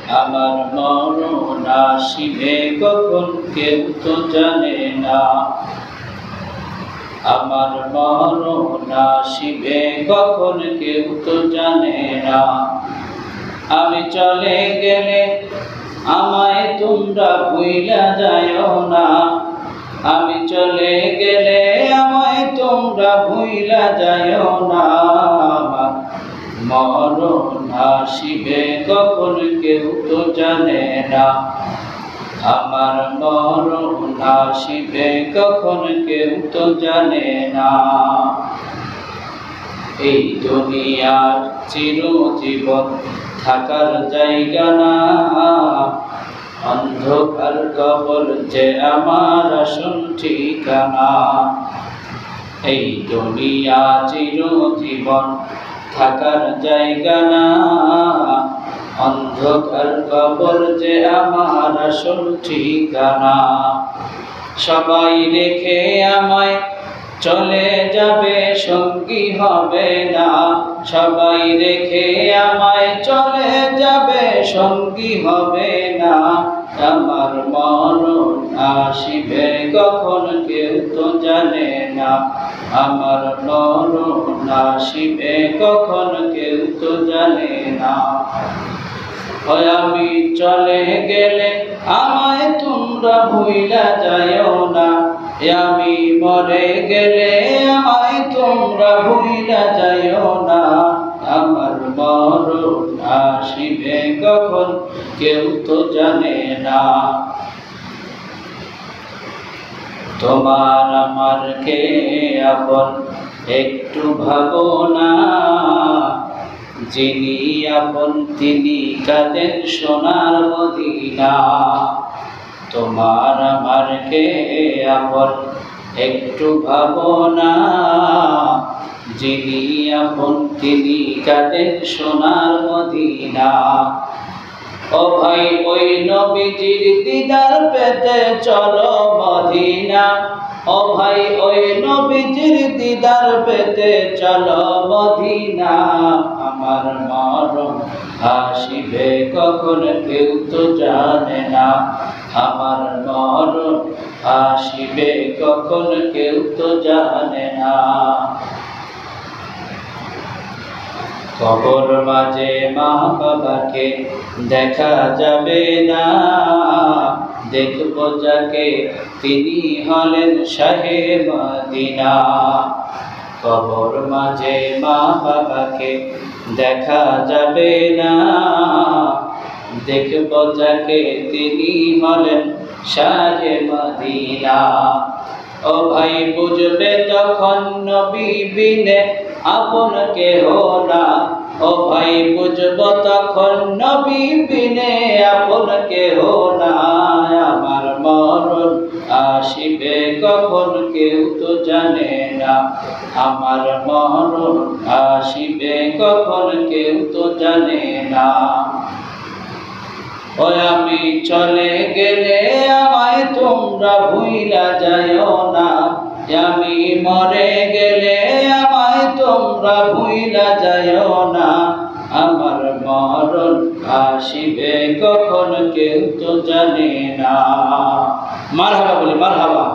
আমার মরণ আসিবে কখন কেউ তো জানে না। আমার মরণ আসিবে কখন কেউ তো জানে না। আমি চলে গেলে আমায় তোমরা ভুইলা যায়ও না। আমি চলে গেলে আমায় তোমরা ভুইলা যায়ও না। আমার মরণ আসিবে কখন কেউ তো জানে না। আমার মরণ আসিবে কখন কেউ তো জানে না। এই দুনিয়ার চিরজীবন থাকার জায়গা না। অন্ধকার কবর যে আমার আসল ঠিকানা। এই দুনিয়া চিরজীবন থাকার জায়গা না। অন্ধকার কবর যে আমার আসল ঠিকানা। সবাই রেখে আমায় চলে যাবে, সঙ্গী হবে না। সবাই রেখে আমায় চলে যাবে, সঙ্গী হবে না। আমার মরণ আসিবে কখন কেউ তো জানে না। আমার মরণ আসিবে কখন কেউ তো জানে না। আমি চলে গেলে আমায় তোমরা ভুইলা যায়ও না। আমি মরে গেলে আমায় তোমরা ভুইলা যায়ও না। আমার মরণ আসিবে কখন কেউ তো জানে না। তোমার আমার কে আপন একটু ভাবো না। যিনি আপন তিনি কাঁদেন সোনার মদিনা। তোমার আমার কে আপন একটু ভাবো না। যিনি আপন তিনি কাঁদেন সোনার মদিনা। ও ভাই ওই নবীজির দিদার পেতে চলো মদিনা। ও ভাই ওই নবীজির দিদার পেতে চলো মদিনা। আমার মরণ আসিবে কখন কেউ তো জানে না। আমার মরণ আসিবে কখন কেউ তো জানে না। কবর মাঝে মা বাবাকে দেখা যাবে না। দেখব যাকে তিনি হলেন শাহে মদিনা। কবর মাঝে মা বাবাকে দেখা যাবে না। দেখব যাকে তিনি হলেন শাহে মদিনা। ও ভাই বুঝবে তখন নবী বিনে আপন কেহ না। ও ভাই বুঝব তখন নবী বিনে আপন কেহ না। আমার মরণ আসিবে কখন কেউ তো জানে না। আমার মরণ আসিবে কখন কেউ তো জানে না। ও আমি চলে গেলে আমায় তোমরা ভুইলা যায়ও না। আমি মরে গেলে আমায় তোমরা ভুইলা যায়ও না। আমার মরণ আসিবে কখন কেউ তো জানে না। মারহাবা বলি মারহাবা।